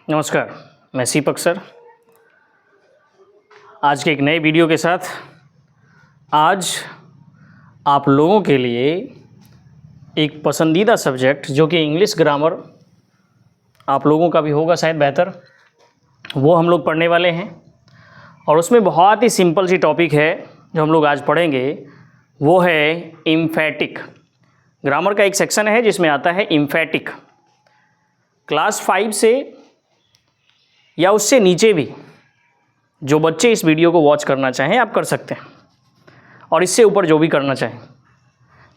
नमस्कार, मैं सीपक सर आज के एक नए वीडियो के साथ। आज आप लोगों के लिए एक पसंदीदा सब्जेक्ट जो कि इंग्लिश ग्रामर आप लोगों का भी होगा शायद बेहतर, वो हम लोग पढ़ने वाले हैं। और उसमें बहुत ही सिंपल सी टॉपिक है जो हम लोग आज पढ़ेंगे, वो है एम्फैटिक। ग्रामर का एक सेक्शन है जिसमें आता है एम्फैटिक। क्लास 5 से या उससे नीचे भी जो बच्चे इस वीडियो को वॉच करना चाहें आप कर सकते हैं, और इससे ऊपर जो भी करना चाहें।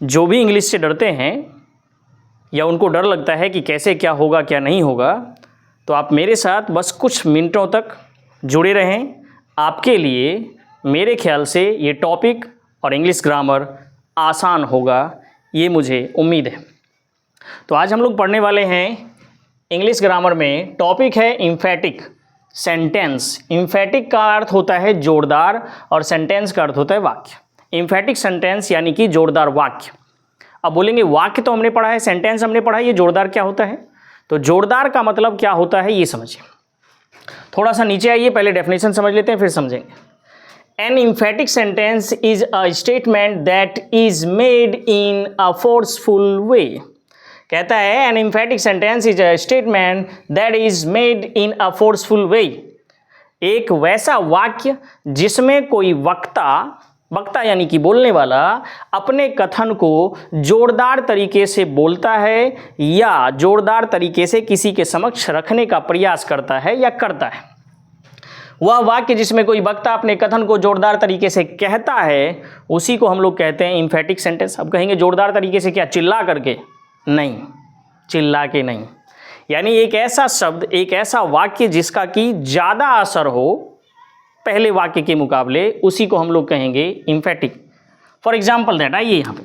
जो भी इंग्लिश से डरते हैं या उनको डर लगता है कि कैसे क्या होगा क्या नहीं होगा, तो आप मेरे साथ बस कुछ मिनटों तक जुड़े रहें। आपके लिए मेरे ख्याल से ये टॉपिक और इंग्लिश ग्रामर आसान होगा, ये मुझे उम्मीद है। तो आज हम लोग पढ़ने वाले हैं इंग्लिश ग्रामर में, टॉपिक है एम्फैटिक सेंटेंस। एम्फैटिक का अर्थ होता है जोरदार और सेंटेंस का अर्थ होता है वाक्य। एम्फैटिक सेंटेंस यानी कि जोरदार वाक्य। अब बोलेंगे वाक्य तो हमने पढ़ा है, सेंटेंस हमने पढ़ा है, ये जोरदार क्या होता है? तो जोरदार का मतलब क्या होता है ये समझिए। थोड़ा सा नीचे आइए, पहले डेफिनेशन समझ लेते हैं फिर समझेंगे। An emphatic sentence is a statement that is made in a forceful way. कहता है an emphatic sentence is a statement that is made in a forceful way. एक वैसा वाक्य जिसमें कोई वक्ता यानी कि बोलने वाला अपने कथन को जोरदार तरीके से बोलता है या जोरदार तरीके से किसी के समक्ष रखने का प्रयास करता है या करता है। वह वाक्य जिसमें कोई वक्ता अपने कथन को जोरदार तरीके से कहता है, उसी को हम लोग कहते हैं एम्फैटिक सेंटेंस। अब कहेंगे जोरदार तरीके से क्या, चिल्ला करके? नहीं, चिल्ला के नहीं। यानी एक ऐसा शब्द, एक ऐसा वाक्य जिसका कि ज़्यादा असर हो पहले वाक्य के मुकाबले, उसी को हम लोग कहेंगे एम्फैटिक। फॉर एग्जाम्पल दैट, आइए यहाँ पे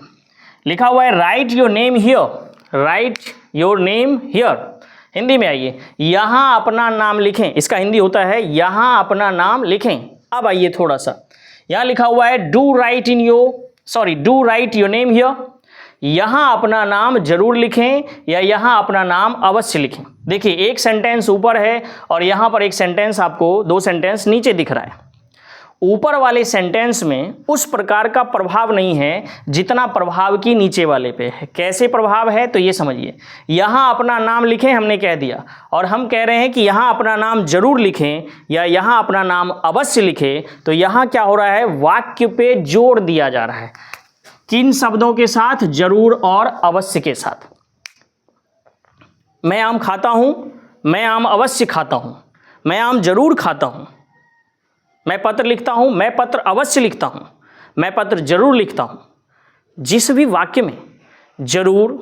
लिखा हुआ है right your name here. Right your name here. Hindi में आइए, यहाँ अपना नाम लिखें। इसका हिंदी होता है यहाँ अपना नाम लिखें। अब आइए थोड़ा सा, यहाँ लिखा हुआ है do right your name here. यहाँ अपना नाम जरूर लिखें या यहाँ अपना नाम अवश्य लिखें। देखिए एक सेंटेंस ऊपर है और यहाँ पर एक सेंटेंस आपको, दो सेंटेंस नीचे दिख रहा है। ऊपर वाले सेंटेंस में उस प्रकार का प्रभाव नहीं है जितना प्रभाव की नीचे वाले पे है। कैसे प्रभाव है तो ये समझिए। यहाँ अपना नाम लिखें हमने कह दिया, और हम कह रहे हैं कि यहाँ अपना नाम जरूर लिखें या यहाँ अपना नाम अवश्य लिखें। तो यहाँ क्या हो रहा है, वाक्य पे जोर दिया जा रहा है। किन शब्दों के साथ? जरूर और अवश्य के साथ। मैं आम खाता हूं, मैं आम अवश्य खाता हूं, मैं आम जरूर खाता हूं। मैं पत्र लिखता हूं, मैं पत्र अवश्य लिखता हूं, मैं पत्र जरूर लिखता हूं। जिस भी वाक्य में जरूर,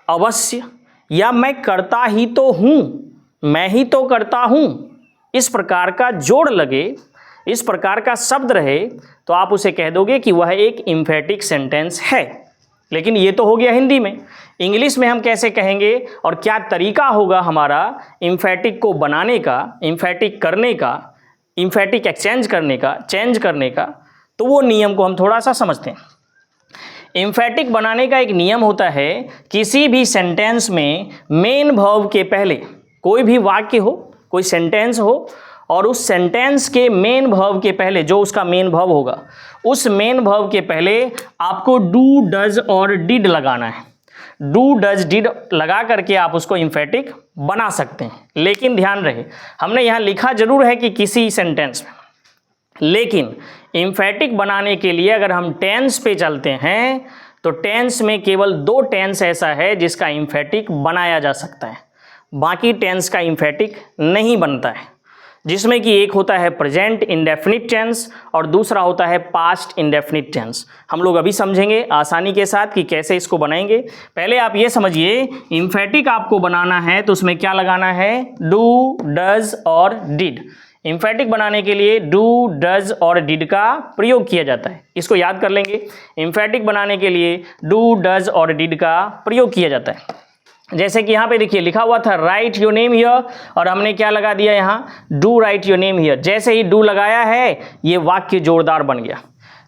अवश्य या मैं करता ही तो हूं, मैं ही तो करता हूं, इस प्रकार का जोड़ लगे, इस प्रकार का शब्द रहे, तो आप उसे कह दोगे कि वह एक एम्फैटिक सेंटेंस है। लेकिन ये तो हो गया हिंदी में। इंग्लिश में हम कैसे कहेंगे और क्या तरीका होगा हमारा एम्फैटिक को बनाने का, एम्फैटिक करने का, एम्फैटिक एक्सचेंज करने का, चेंज करने का, तो वो नियम को हम थोड़ा सा समझते हैं। एम्फैटिक बनाने का एक नियम होता है, किसी भी सेंटेंस में मेन वर्ब के पहले, कोई भी वाक्य हो, कोई सेंटेंस हो, और उस सेंटेंस के मेन वर्ब के पहले, जो उसका मेन वर्ब होगा, उस मेन वर्ब के पहले आपको डू, डज और डिड लगाना है। डू, डज, डिड लगा करके आप उसको एम्फैटिक बना सकते हैं। लेकिन ध्यान रहे, हमने यहाँ लिखा जरूर है कि किसी सेंटेंस में, लेकिन एम्फैटिक बनाने के लिए अगर हम टेंस पे चलते हैं तो टेंस में केवल दो टेंस ऐसा है जिसका एम्फैटिक बनाया जा सकता है, बाकी टेंस का एम्फैटिक नहीं बनता है। जिसमें कि एक होता है प्रेजेंट इंडेफिनिट टेंस और दूसरा होता है पास्ट इंडेफिनिट टेंस। हम लोग अभी समझेंगे आसानी के साथ कि कैसे इसको बनाएंगे। पहले आप ये समझिए, एम्फैटिक आपको बनाना है तो उसमें क्या लगाना है, डू, डज और डिड। एम्फैटिक बनाने के लिए डू, डज और डिड का प्रयोग किया जाता है। इसको याद कर लेंगे, एम्फैटिक बनाने के लिए डू, डज और डिड का प्रयोग किया जाता है। जैसे कि यहाँ पे देखिए लिखा हुआ था राइट योर नेम हियर, और हमने क्या लगा दिया यहाँ, do right your name here. जैसे ही डू लगाया है ये वाक्य जोरदार बन गया।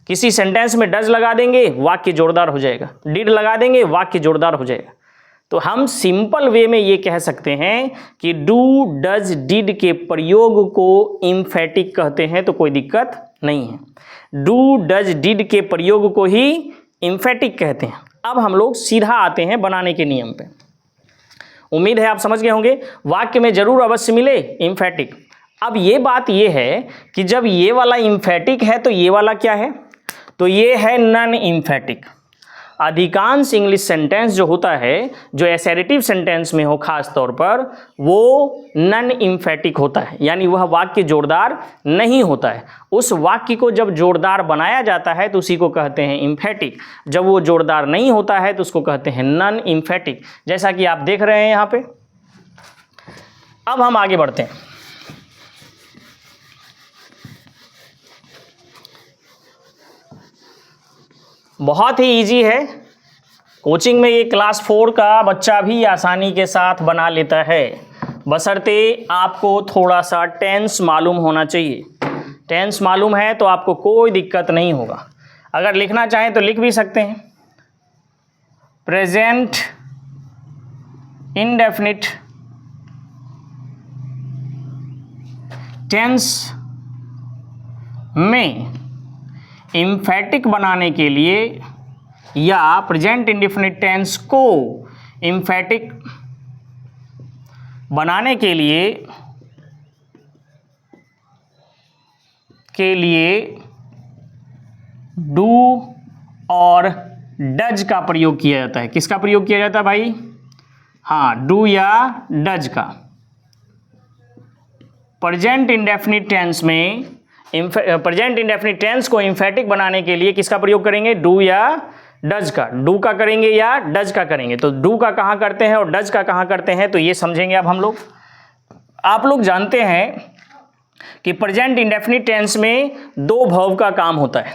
किसी सेंटेंस में डज लगा देंगे वाक्य जोरदार हो जाएगा, डिड लगा देंगे वाक्य जोरदार हो जाएगा। तो हम सिंपल वे में ये कह सकते हैं कि डू, डज, डिड के प्रयोग को एम्फेटिक कहते हैं, तो कोई दिक्कत नहीं है। डू, डज, डिड के प्रयोग को ही एम्फेटिक कहते हैं। अब हम लोग सीधा आते हैं बनाने के नियम पे। उम्मीद है आप समझ गए होंगे, वाक्य में जरूर अवश्य मिले एम्फेटिक। अब ये बात ये है कि जब ये वाला एम्फेटिक है तो ये वाला क्या है, तो ये है नॉन एम्फेटिक। अधिकांश इंग्लिश सेंटेंस जो होता है, जो एसेरेटिव सेंटेंस में हो खास तौर पर, वो नॉन एम्फेटिक होता है, यानी वह वाक्य जोड़दार नहीं होता है। उस वाक्य को जब जोड़दार बनाया जाता है तो उसी को कहते हैं एम्फेटिक। जब वो जोड़दार नहीं होता है तो उसको कहते हैं नॉन एम्फेटिक, जैसा कि आप देख रहे हैं यहाँ पे। अब हम आगे बढ़ते हैं। बहुत ही इजी है, कोचिंग में ये क्लास 4 का बच्चा भी आसानी के साथ बना लेता है, बशर्ते आपको थोड़ा सा टेंस मालूम होना चाहिए। टेंस मालूम है तो आपको कोई दिक्कत नहीं होगा। अगर लिखना चाहें तो लिख भी सकते हैं। प्रेजेंट इंडेफिनिट टेंस में एम्फेटिक बनाने के लिए या प्रेजेंट इंडेफिनिट टेंस को एम्फेटिक बनाने के लिए डू और डज का प्रयोग किया जाता है। किसका प्रयोग किया जाता है भाई? हाँ, डू या डज का। प्रेजेंट इंडेफिनिट टेंस में प्रेजेंट इंडेफिनिट टेंस को एम्फेटिक बनाने के लिए किसका प्रयोग करेंगे? डू या डज का। डू का करेंगे या डज का करेंगे? तो डू का कहाँ करते हैं और डज का कहाँ करते हैं, तो ये समझेंगे अब हम लोग। आप लोग जानते हैं कि प्रेजेंट इंडेफिनिट टेंस में दो वर्ब का काम होता है।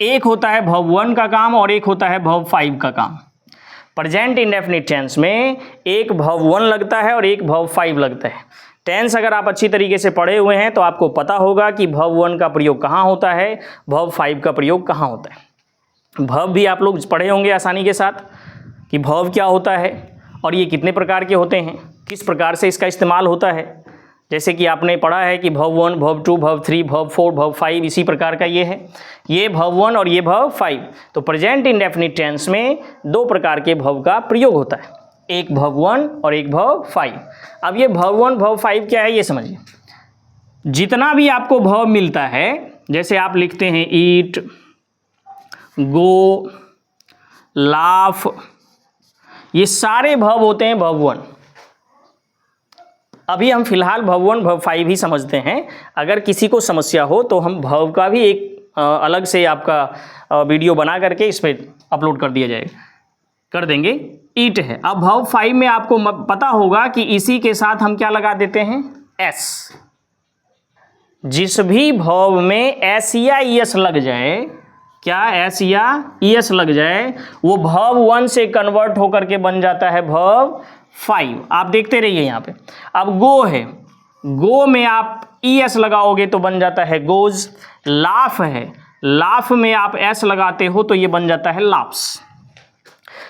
एक होता है वर्ब 1 का काम और एक होता है वर्ब 5 का काम। प्रेजेंट इंडेफिनिट टेंस में एक वर्ब 1 लगता है और एक वर्ब 5 लगता है। टेंस अगर आप अच्छी तरीके से पढ़े हुए हैं तो आपको पता होगा कि वर्ब 1 का प्रयोग कहाँ होता है, वर्ब 5 का प्रयोग कहाँ होता है। वर्ब भी आप लोग पढ़े होंगे आसानी के साथ कि वर्ब क्या होता है और ये कितने प्रकार के होते हैं, किस प्रकार से इसका इस्तेमाल होता है। जैसे कि आपने पढ़ा है कि verb 1, verb 2, verb 3, verb 4, verb 5, इसी प्रकार का ये है। ये वर्ब 1 और ये वर्ब 5। तो प्रेजेंट इंडेफिनिट टेंस में दो प्रकार के वर्ब का प्रयोग होता है, एक वर्ब 1 और एक वर्ब 5। अब ये वर्ब 1 वर्ब 5 क्या है ये समझिए। जितना भी आपको वर्ब मिलता है, जैसे आप लिखते हैं ईट, गो, लाफ, ये सारे वर्ब होते हैं वर्ब 1। अभी हम फिलहाल वर्ब 1 वर्ब 5 ही समझते हैं। अगर किसी को समस्या हो तो हम वर्ब का भी एक अलग से आपका वीडियो बना करके इस पर अपलोड कर दिया जाएगा, कर देंगे। ईट है। अब वर्ब 5 में आपको पता होगा कि इसी के साथ हम क्या लगा देते हैं? एस। जिस भी वर्ब में एस या ईएस लग जाए, क्या एस या ईएस लग जाए, वो वर्ब 1 से कन्वर्ट होकर के बन जाता है वर्ब 5। आप देखते रहिए यहाँ पे। अब गो है, गो में आप ईएस लगाओगे तो बन जाता है गोज। लाफ है, लाफ में आप एस लगाते हो तो ये बन जाता है लाफ्स।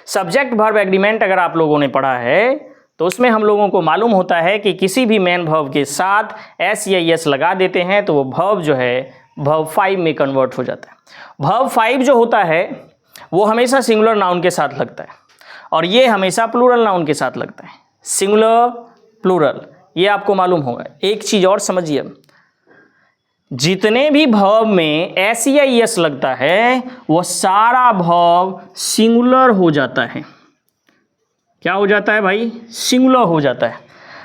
सब्जेक्ट वर्ब एग्रीमेंट अगर आप लोगों ने पढ़ा है तो उसमें हम लोगों को मालूम होता है कि किसी भी मेन वर्ब के साथ एस या एस लगा देते हैं तो वो वर्ब जो है वर्ब 5 में कन्वर्ट हो जाता है। वर्ब 5 जो होता है वो हमेशा सिंगुलर नाउन के साथ लगता है और ये हमेशा प्लूरल नाउन के साथ लगता है। सिंगुलर, प्लूरल, ये आपको मालूम होगा। एक चीज़ और समझिए, जितने भी वर्ब में एस या एस लगता है वो सारा वर्ब सिंगुलर हो जाता है। क्या हो जाता है भाई? सिंगुलर हो जाता है।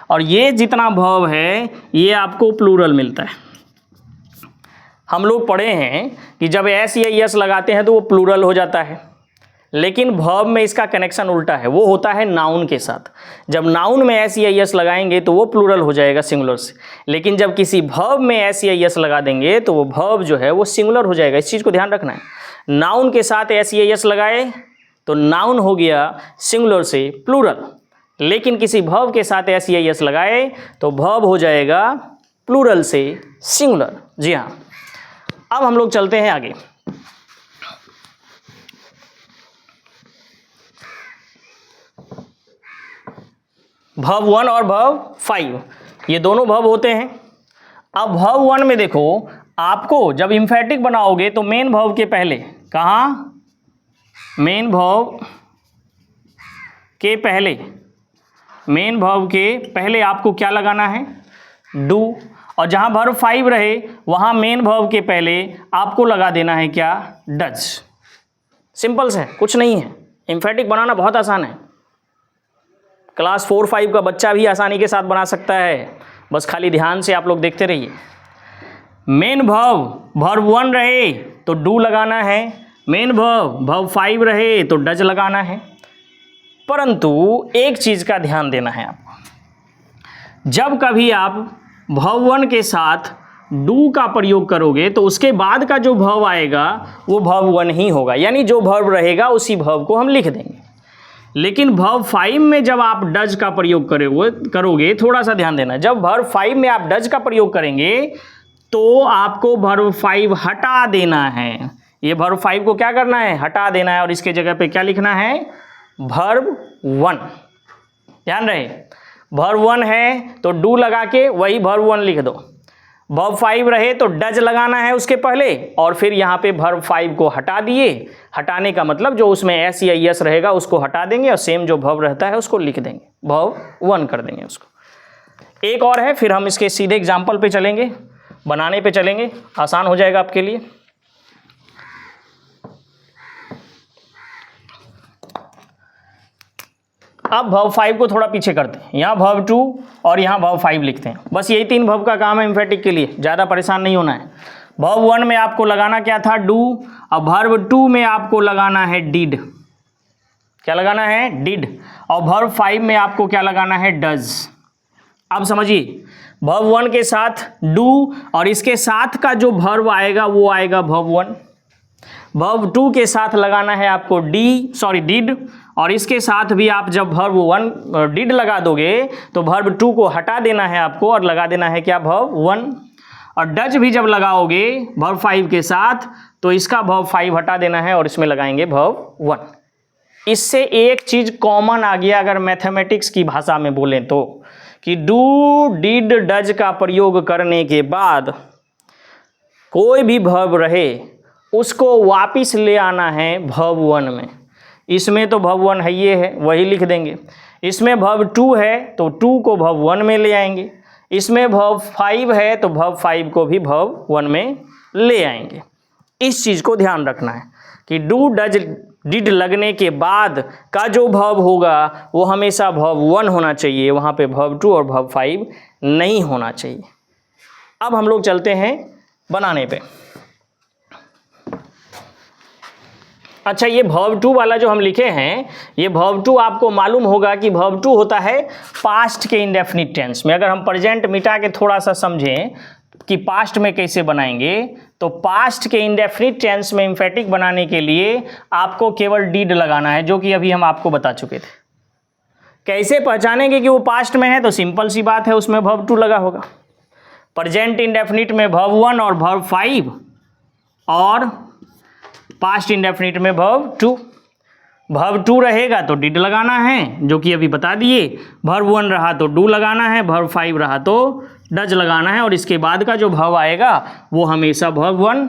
और ये जितना वर्ब है ये आपको प्लूरल मिलता है। हम लोग पढ़े हैं कि जब एस या एस लगाते हैं तो वो प्लूरल हो जाता है, लेकिन वर्ब में इसका कनेक्शन उल्टा है, वो होता है नाउन के साथ। जब नाउन में एस या एस लगाएंगे तो वो प्लूरल हो जाएगा सिंगुलर से, लेकिन जब किसी वर्ब में एस या एस लगा देंगे तो वो वर्ब जो है वो सिंगुलर हो जाएगा। इस चीज़ को ध्यान रखना है। नाउन के साथ एस या एस लगाए तो नाउन हो गया सिंगुलर से प्लूरल, लेकिन किसी वर्ब के साथ एस या एस लगाए तो वर्ब हो जाएगा प्लूरल से सिंगुलर। जी हाँ, अब हम लोग चलते हैं आगे। वर्ब 1 और वर्ब 5, ये दोनों वर्ब होते हैं। अब वर्ब 1 में देखो, आपको जब एम्फैटिक बनाओगे तो मेन वर्ब के पहले, कहाँ, मेन वर्ब के पहले, मेन वर्ब के पहले आपको क्या लगाना है, डू। और जहाँ वर्ब 5 रहे वहाँ मेन वर्ब के पहले आपको लगा देना है क्या, डज। सिंपल से, कुछ नहीं है, एम्फैटिक बनाना बहुत आसान है। क्लास 4-5 का बच्चा भी आसानी के साथ बना सकता है, बस खाली ध्यान से आप लोग देखते रहिए। मेन वर्ब 1 रहे तो डू लगाना है, मेन वर्ब 5 रहे तो डज लगाना है। परंतु एक चीज़ का ध्यान देना है आपको, जब कभी आप वर्ब 1 के साथ डू का प्रयोग करोगे तो उसके बाद का जो वर्ब आएगा वो वर्ब 1 ही होगा, यानी जो वर्ब रहेगा उसी वर्ब को हम लिख देंगे। लेकिन वर्ब 5 में जब आप डज का प्रयोग करोगे, थोड़ा सा ध्यान देना, जब वर्ब 5 में आप डज का प्रयोग करेंगे तो आपको वर्ब 5 हटा देना है। ये वर्ब 5 को क्या करना है, हटा देना है, और इसके जगह पे क्या लिखना है, वर्ब 1। ध्यान रहे, वर्ब 1 है तो डू लगा के वही वर्ब 1 लिख दो, वर्ब 5 रहे तो डज लगाना है उसके पहले, और फिर यहाँ पे वर्ब 5 को हटा दिए। हटाने का मतलब जो उसमें एस या यस रहेगा उसको हटा देंगे, और सेम जो वर्ब रहता है उसको लिख देंगे, वर्ब 1 कर देंगे उसको। एक और है, फिर हम इसके सीधे एग्जाम्पल पे चलेंगे, बनाने पे चलेंगे, आसान हो जाएगा आपके लिए। अब वर्ब 5 को थोड़ा पीछे करते हैं, यहाँ वर्ब 2 और यहाँ वर्ब 5 लिखते हैं। बस यही 3 वर्ब का काम है एम्फैटिक के लिए, ज़्यादा परेशान नहीं होना है। वर्ब 1 में आपको लगाना क्या था, डू। अब वर्ब 2 में आपको लगाना है डिड। क्या लगाना है, डिड। और वर्ब 5 में आपको क्या लगाना है, डज। अब समझिए, वर्ब 1 के साथ डू और इसके साथ का जो वर्ब आएगा वो आएगा वर्ब 1। वर्ब 2 के साथ लगाना है आपको डिड, और इसके साथ भी आप जब वर्ब 1 डिड लगा दोगे तो वर्ब 2 को हटा देना है आपको और लगा देना है क्या, वर्ब 1। और डज भी जब लगाओगे वर्ब 5 के साथ तो इसका वर्ब 5 हटा देना है और इसमें लगाएंगे वर्ब 1। इससे एक चीज कॉमन आ गया अगर मैथमेटिक्स की भाषा में बोलें तो, कि डू डिड डज का प्रयोग करने के बाद कोई भी वर्ब रहे उसको वापिस ले आना है वर्ब 1 में। इसमें तो वर्ब 1 है, ये है, वही लिख देंगे। इसमें वर्ब 2 है तो 2 को वर्ब 1 में ले आएंगे। इसमें वर्ब 5 है तो वर्ब 5 को भी वर्ब 1 में ले आएंगे। इस चीज़ को ध्यान रखना है कि डू डज डिड लगने के बाद का जो वर्ब होगा वो हमेशा वर्ब 1 होना चाहिए, वहाँ पे वर्ब 2 और वर्ब 5 नहीं होना चाहिए। अब हम लोग चलते हैं बनाने पे। अच्छा, ये वर्ब 2 वाला जो हम लिखे हैं, ये वर्ब 2 आपको मालूम होगा कि वर्ब 2 होता है पास्ट के इंडेफिनिट टेंस में। अगर हम प्रेजेंट मिटा के थोड़ा सा समझें कि पास्ट में कैसे बनाएंगे, तो पास्ट के इंडेफिनिट टेंस में एम्फैटिक बनाने के लिए आपको केवल डिड लगाना है, जो कि अभी हम आपको बता चुके थे। कैसे पहचानेंगे कि वो पास्ट में है, तो सिंपल सी बात है, उसमें वर्ब 2 लगा होगा। प्रेजेंट इंडेफिनिट में वर्ब 1 और वर्ब 5, और पास्ट इंडेफिनिट में वर्ब 2। वर्ब 2 रहेगा तो डिड लगाना है, जो कि अभी बता दिए। वर्ब 1 रहा तो डू लगाना है, वर्ब 5 रहा तो डज लगाना है, और इसके बाद का जो वर्ब आएगा वो हमेशा वर्ब 1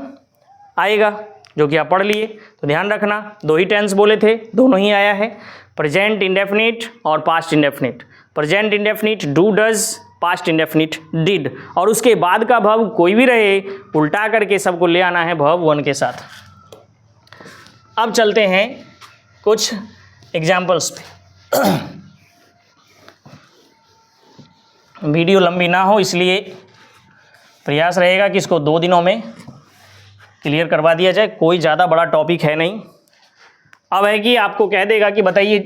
आएगा, जो कि आप पढ़ लिए। तो ध्यान रखना, 2 ही टेंस बोले थे, दोनों ही आया है, प्रेजेंट इंडेफिनिट और past indefinite. Present indefinite do does, past indefinite did, और उसके बाद का वर्ब कोई भी रहे उल्टा करके सबको ले आना है वर्ब 1 के साथ। अब चलते हैं कुछ एग्जाम्पल्स पे। वीडियो लंबी ना हो इसलिए प्रयास रहेगा कि इसको 2 दिनों में क्लियर करवा दिया जाए। कोई ज़्यादा बड़ा टॉपिक है नहीं। अब है कि आपको कह देगा कि बताइए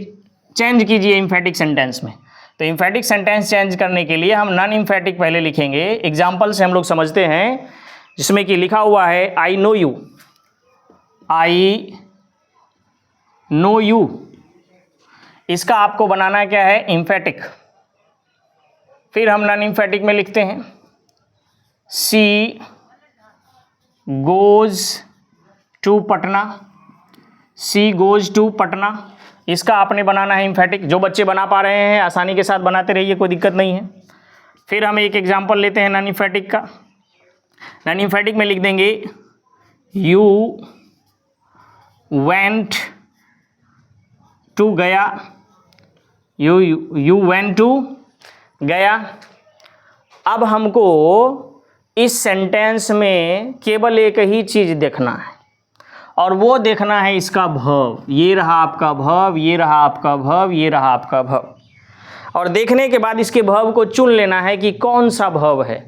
चेंज कीजिए एम्फैटिक सेंटेंस में। तो एम्फैटिक सेंटेंस चेंज करने के लिए हम नॉन एम्फैटिक पहले लिखेंगे। एग्जाम्पल से हम लोग समझते हैं, जिसमें कि लिखा हुआ है I know you. I know you, इसका आपको बनाना क्या है, एम्फैटिक। फिर हम नॉन एम्फैटिक में लिखते हैं she goes to Patna. She goes to Patna, इसका आपने बनाना है एम्फेटिक। जो बच्चे बना पा रहे हैं आसानी के साथ बनाते रहिए, कोई दिक्कत नहीं है। फिर हम एक एग्जाम्पल लेते हैं नॉन एम्फेटिक का। नॉन एम्फेटिक में लिख देंगे यू वेंट टू गया, यू वेंट टू गया। अब हमको इस सेंटेंस में केवल एक ही चीज़ देखना है और वो देखना है इसका भव। ये रहा आपका भव, ये रहा आपका भव, ये रहा आपका भव। और देखने के बाद इसके भव को चुन लेना है कि कौन सा भव है।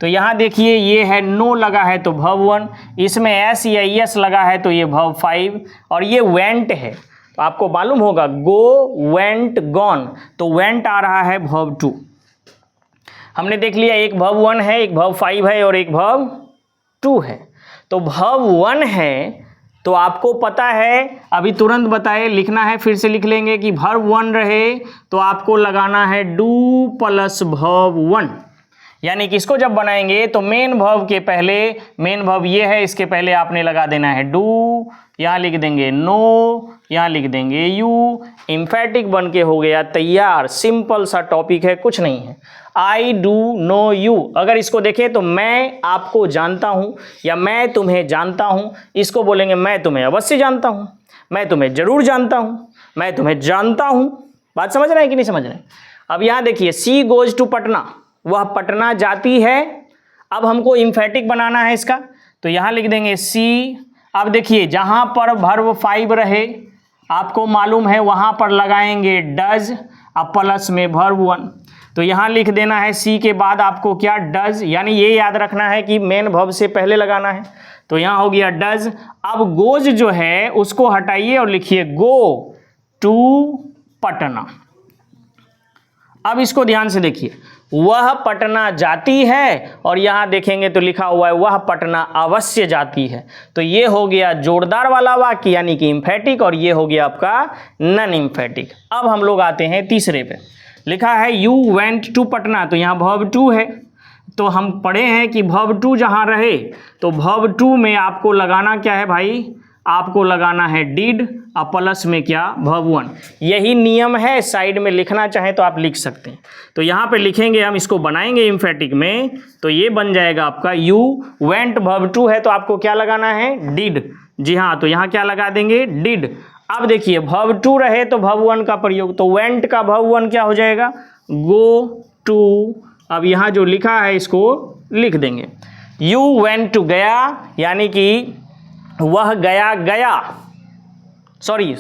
तो यहाँ देखिए ये है नो लगा है तो भव 1, इसमें एस या यस लगा है तो ये भव 5, और ये वेंट है तो आपको मालूम होगा गो वेंट गॉन, तो वेंट आ रहा है भव 2। हमने देख लिया एक भव 1 है, एक भव 5 है और एक भव 2 है। तो भव 1 है तो आपको पता है, अभी तुरंत बताए, लिखना है फिर से लिख लेंगे कि भव 1 रहे तो आपको लगाना है डू प्लस भव 1। यानी कि इसको जब बनाएंगे तो मेन भव के पहले, मेन भव ये है, इसके पहले आपने लगा देना है डू, यहाँ लिख देंगे नो, यहाँ लिख देंगे यू। एम्फेटिक बन के हो गया तैयार। सिंपल सा टॉपिक है, कुछ नहीं है। I do know you. अगर इसको देखें तो मैं आपको जानता हूँ या मैं तुम्हें जानता हूँ, इसको बोलेंगे मैं तुम्हें अवश्य जानता हूँ, मैं तुम्हें जरूर जानता हूँ, मैं तुम्हें जानता हूँ। बात समझ रहे हैं कि नहीं समझ रहे हैं? अब यहाँ देखिए सी गोज टू पटना, वह पटना जाती है। अब हमको एम्फेटिक बनाना है इसका, तो यहाँ लिख देंगे सी। अब देखिए जहाँ पर भर्व 5 रहे आपको मालूम है वहाँ पर लगाएंगे डज, अब प्लस में भर्व 1। तो यहाँ लिख देना है सी के बाद आपको क्या डज, यानी ये याद रखना है कि मेन भव से पहले लगाना है। तो यहाँ हो गया डज। अब गोज जो है उसको हटाइए और लिखिए गो टू पटना। अब इसको ध्यान से देखिए, वह पटना जाती है और यहाँ देखेंगे तो लिखा हुआ है वह पटना अवश्य जाती है। तो ये हो गया जोरदार वाला वाक्य यानी कि एम्फेटिक, और ये हो गया आपका नॉन एम्फेटिक। अब हम लोग आते हैं तीसरे पे। लिखा है यू वेंट टू पटना, तो यहाँ भव 2 है। तो हम पढ़े हैं कि भव 2 जहाँ रहे तो भव 2 में आपको लगाना क्या है भाई, आपको लगाना है डिड, और प्लस में क्या भव 1। यही नियम है, साइड में लिखना चाहे तो आप लिख सकते हैं। तो यहाँ पे लिखेंगे हम, इसको बनाएंगे एम्फेटिक में, तो ये बन जाएगा आपका यू वेंट भव 2 है तो आपको क्या लगाना है डिड। जी हाँ, तो यहाँ क्या लगा देंगे डिड। अब देखिए भव 2 रहे तो भव 1 का प्रयोग, तो वेंट का भव 1 क्या हो जाएगा गो टू। अब यहाँ जो लिखा है इसको लिख देंगे यू वेंट टू गया, यानी कि वह गया गया, सॉरी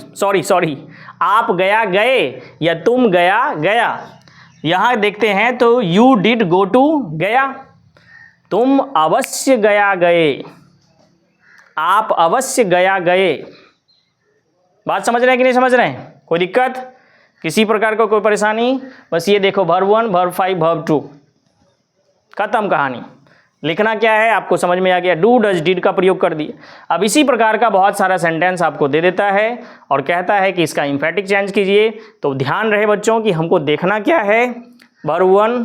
आप गया गए या तुम गया गया। यहाँ देखते हैं तो यू डिड गो टू गया, तुम अवश्य गया गए, आप अवश्य गया गए। बात समझ रहे हैं कि नहीं समझ रहे हैं? कोई दिक्कत, किसी प्रकार का कोई परेशानी? बस ये देखो भर्व 1 भर्व 5 भर्व 2, खत्म कहानी। लिखना क्या है आपको समझ में आ गया, डू डज डिड का प्रयोग कर दिए। अब इसी प्रकार का बहुत सारा सेंटेंस आपको दे देता है और कहता है कि इसका एम्फेटिक चेंज कीजिए। तो ध्यान रहे बच्चों कि हमको देखना क्या है, verb 1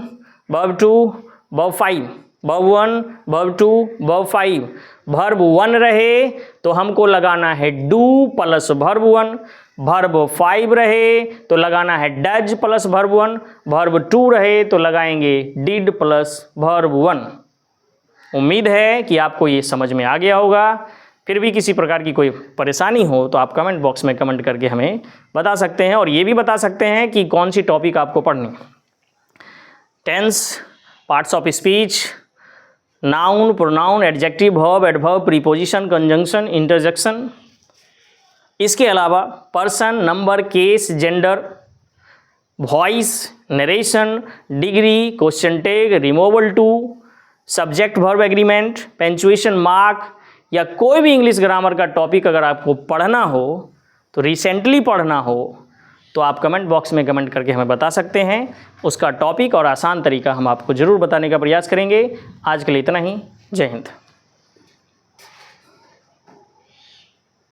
verb 2 verb 5, verb 1 verb 2 verb 5। Verb 1 रहे तो हमको लगाना है डू प्लस भर्व 1, भर्व 5 रहे तो लगाना है डज प्लस भर्व 1, भर्व 2 रहे तो लगाएंगे डिड प्लस भर्व 1। उम्मीद है कि आपको ये समझ में आ गया होगा। फिर भी किसी प्रकार की कोई परेशानी हो तो आप कमेंट बॉक्स में कमेंट करके हमें बता सकते हैं, और ये भी बता सकते हैं कि कौन सी टॉपिक आपको पढ़नी है। Tense, parts of speech, noun, pronoun, adjective, verb, adverb, preposition, conjunction, interjection. इसके अलावा person, number, case, gender, voice, narration, degree, question tag, removal to, subject verb agreement, punctuation mark, या कोई भी इंग्लिश ग्रामर का topic अगर आपको पढ़ना हो तो रिसेंटली पढ़ना हो तो आप कमेंट बॉक्स में कमेंट करके हमें बता सकते हैं। उसका टॉपिक और आसान तरीका हम आपको ज़रूर बताने का प्रयास करेंगे। आज के लिए इतना ही। जय हिंद।